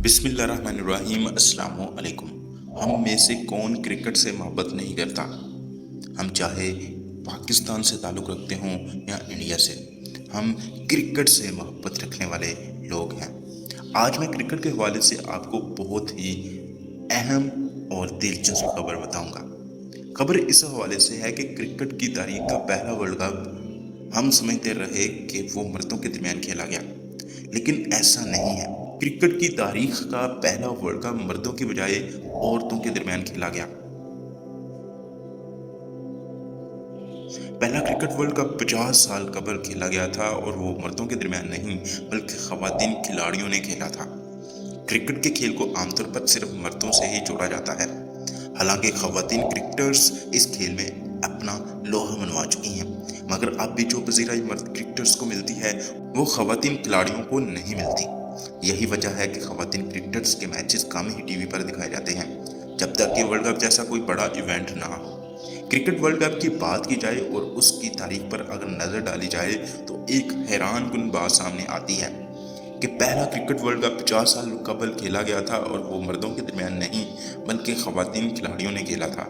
बिस्मिल्लाहिर्रहमानिर्रहीम। अस्सलामु अलैकुम। हम में से कौन क्रिकेट से मोहब्बत नहीं करता? हम चाहे पाकिस्तान से ताल्लुक़ रखते हों या इंडिया से, हम क्रिकेट से मोहब्बत रखने वाले लोग हैं। आज मैं क्रिकेट के हवाले से आपको बहुत ही अहम और दिलचस्प खबर बताऊंगा। खबर इस हवाले से है कि क्रिकेट की तारीख का पहला वर्ल्ड कप हम समझते रहे कि वो मर्दों के दरमियान खेला गया, लेकिन ऐसा नहीं है। क्रिकेट की तारीख का पहला वर्ल्ड कप मर्दों की बजाय औरतों के दरमियान खेला गया। पहला क्रिकेट वर्ल्ड कप 50 साल कबल खेला गया था और वो मर्दों के दरमियान नहीं बल्कि ख़वातीन खिलाड़ियों ने खेला था। क्रिकेट के खेल को आमतौर पर सिर्फ मर्दों से ही जोड़ा जाता है, हालांकि ख़वातीन क्रिकेटर्स इस खेल में अपना लोहा मनवा चुकी हैं, मगर अब भी जो पजीराई मर्द क्रिकेटर्स को मिलती है वो ख़वातीन खिलाड़ियों को नहीं मिलती। यही वजह है कि ख़वातीन क्रिकेटर्स के मैचेस कम ही टीवी पर दिखाए जाते हैं जब तक कि वर्ल्ड कप जैसा कोई बड़ा इवेंट ना हो। क्रिकेट वर्ल्ड कप की बात की जाए और उसकी तारीख पर अगर नज़र डाली जाए तो एक हैरान कुन बात सामने आती है कि पहला क्रिकेट वर्ल्ड कप 50 साल कबल खेला गया था और वो मर्दों के दरमियान नहीं बल्कि ख़वातीन खिलाड़ियों ने खेला था।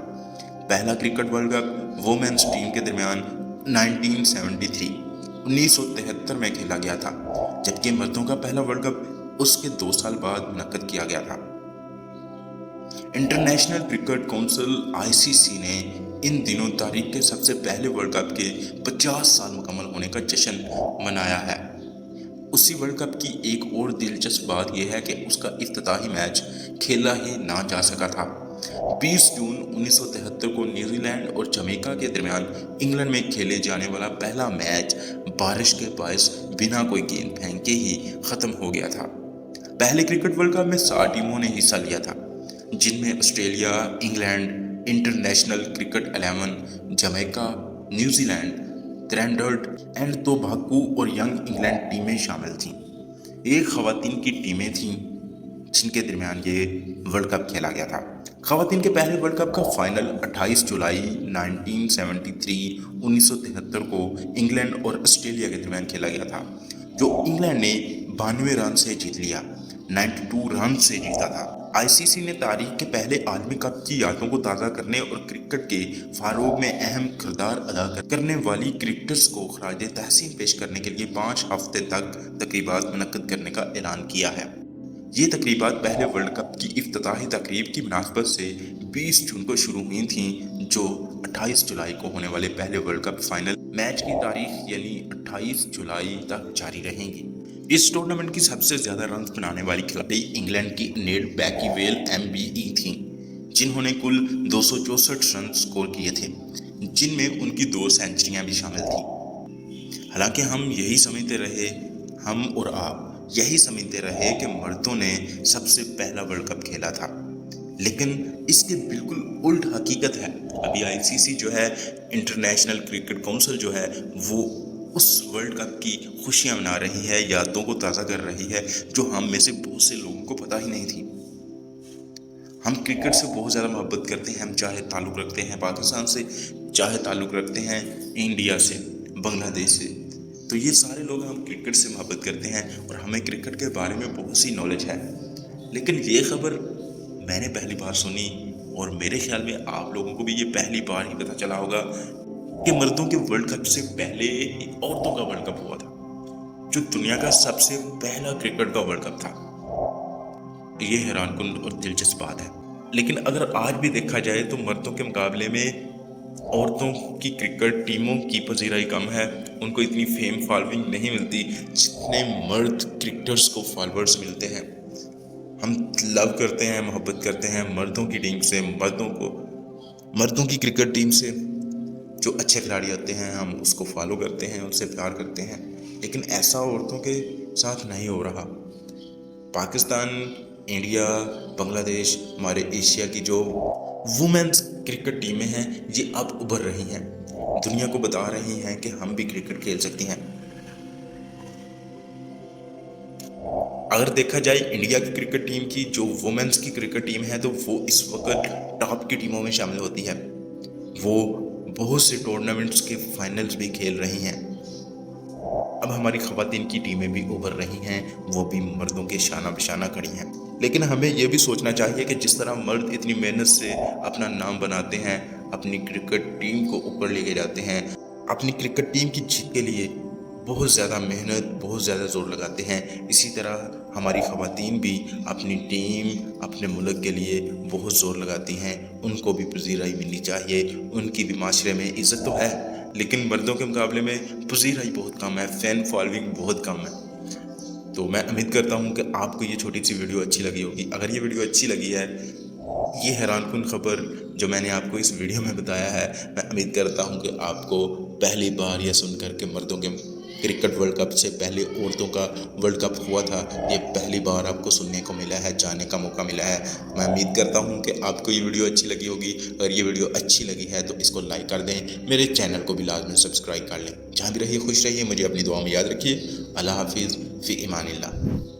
पहला cricket world cup women's team के दरमियान 1973 में खेला गया था, जबकि मर्दों का पहला वर्ल्ड कप उसके 2 साल बाद मुनक्कद किया गया था। इंटरनेशनल क्रिकेट काउंसिल (ICC) ने इन दिनों तारीख के सबसे पहले वर्ल्ड कप के 50 साल मुकम्मल होने का जश्न मनाया है। उसी वर्ल्ड कप की एक और दिलचस्प बात यह है कि उसका इफ्तिताही मैच खेला ही ना जा सका था। 20 जून 1973 को न्यूजीलैंड और जमैका के दरमियान इंग्लैंड में खेले जाने वाला पहला मैच बारिश के बायस बिना कोई गेंद फेंके ही ख़त्म हो गया था। पहले क्रिकेट वर्ल्ड कप में 60 टीमों ने हिस्सा लिया था, जिनमें Australia, England, international cricket 11, Jamaica, New Zealand, त्रिनिडाद and Tobago और यंग इंग्लैंड टीमें शामिल थीं। एक ख़वातीन की टीमें थीं जिनके दरमियान ये वर्ल्ड कप खेला गया था। ख़वातीन के पहले वर्ल्ड कप का फाइनल 28 जुलाई 1973 को इंग्लैंड और ऑस्ट्रेलिया के दरमियान खेला गया था, जो इंग्लैंड ने 92 रन से जीत लिया, 92 रन से जीता था। ICC ने तारीख के पहले आलमी कप की यादों को ताज़ा करने और क्रिकेट के फ़रोग़ में अहम किरदार अदा करने वाली क्रिकेटर्स को खराज तहसीन पेश करने के लिए 5 हफ्ते तक तकरीबात मुनक्किद करने का ऐलान किया है। ये तकरीबात पहले वर्ल्ड कप की इफ्तिताही तकरीब की मुनासबत से 20 जून को शुरू हुई थीं, जो 28 जुलाई को होने वाले पहले वर्ल्ड कप फाइनल मैच की तारीख यानी 28 जुलाई तक जारी रहेंगी। इस टूर्नामेंट की सबसे ज़्यादा रन बनाने वाली खिलाड़ी इंग्लैंड की नेड बैकीवेल MBE थीं, जिन्होंने कुल 264 रन स्कोर किए थे, जिनमें उनकी 2 सेंचुरियाँ भी शामिल थीं। हालांकि हम और आप यही समझते रहे कि मर्दों ने सबसे पहला वर्ल्ड कप खेला था, लेकिन इसके बिल्कुल उल्ट हकीकत है। अभी ICC जो है, इंटरनेशनल क्रिकेट काउंसिल जो है, वो उस वर्ल्ड कप की खुशियां मना रही है, यादों को ताज़ा कर रही है, जो हम में से बहुत से लोगों को पता ही नहीं थी। हम क्रिकेट से बहुत ज़्यादा मोहब्बत करते हैं, हम चाहे ताल्लुक़ रखते हैं पाकिस्तान से, चाहे ताल्लुक़ रखते हैं इंडिया से, बांग्लादेश से, तो ये सारे लोग हम क्रिकेट से मोहब्बत करते हैं और हमें क्रिकेट के बारे में बहुत सी नॉलेज है। लेकिन ये खबर मैंने पहली बार सुनी और मेरे ख्याल में आप लोगों को भी ये पहली बार ही पता चला होगा कि मर्दों के वर्ल्ड कप से पहले एक औरतों का वर्ल्ड कप हुआ था, जो दुनिया का सबसे पहला क्रिकेट का वर्ल्ड कप था। ये हैरानकुन और दिलचस्प बात है। लेकिन अगर आज भी देखा जाए तो मर्दों के मुकाबले में औरतों की क्रिकेट टीमों की पजीराई कम है, उनको इतनी फेम फॉलोइंग नहीं मिलती जितने मर्द क्रिकेटर्स को फॉलोअर्स मिलते हैं। हम लव करते हैं, मोहब्बत करते हैं मर्दों की टीम से, मर्दों की क्रिकेट टीम से। जो अच्छे खिलाड़ी होते हैं हम उसको फॉलो करते हैं, उससे प्यार करते हैं, लेकिन ऐसा औरतों के साथ नहीं हो रहा। पाकिस्तान, इंडिया, बांग्लादेश, हमारे एशिया की जो वुमेन्स क्रिकेट टीमें हैं, ये अब उभर रही हैं, दुनिया को बता रही हैं कि हम भी क्रिकेट खेल सकती हैं। अगर देखा जाए इंडिया की क्रिकेट टीम की जो वुमेन्स की क्रिकेट टीम है, तो वो इस वक्त टॉप की टीमों में शामिल होती है। वो बहुत से टूर्नामेंट्स के फाइनल्स भी खेल रही हैं। अब اب ہماری خواتین کی ٹیمیں بھی ابھر رہی ہیں، وہ بھی مردوں کے شانہ بشانہ کھڑی ہیں۔ لیکن ہمیں یہ بھی سوچنا چاہیے کہ جس طرح مرد اتنی محنت سے اپنا نام بناتے ہیں، اپنی کرکٹ ٹیم کو اوپر لے کے جاتے ہیں، اپنی کرکٹ ٹیم کی جیت کے لیے بہت زیادہ محنت، بہت زیادہ زور لگاتے ہیں، اسی طرح ہماری خواتین بھی اپنی ٹیم، اپنے ملک کے لیے بہت زور لگاتی ہیں۔ ان کو بھی پذیرائی ملنی چاہیے، ان کی بھی معاشرے میں عزت تو ہے، لیکن مردوں کے مقابلے میں پذیرائی بہت کم ہے، فین فالوئنگ بہت کم ہے۔ تو میں امید کرتا ہوں کہ آپ کو یہ چھوٹی سی ویڈیو اچھی لگی ہوگی۔ اگر یہ ویڈیو اچھی لگی ہے، یہ حیران کن خبر جو میں نے آپ کو اس ویڈیو میں بتایا ہے، میں امید کرتا ہوں کہ آپ کو پہلی بار یہ سن کر کے مردوں کے کرکٹ ورلڈ کپ سے پہلے عورتوں کا ورلڈ کپ ہوا تھا، یہ پہلی بار آپ کو سننے کو ملا ہے، جانے کا موقع ملا ہے۔ میں امید کرتا ہوں کہ آپ کو یہ ویڈیو اچھی لگی ہوگی۔ اگر یہ ویڈیو اچھی لگی ہے تو اس کو لائک کر دیں، میرے چینل کو بھی لازمی سبسکرائب کر لیں۔ جہاں بھی رہیے خوش رہیے، مجھے اپنی دعا میں یاد رکھیے۔ اللہ حافظ، فی امان اللہ۔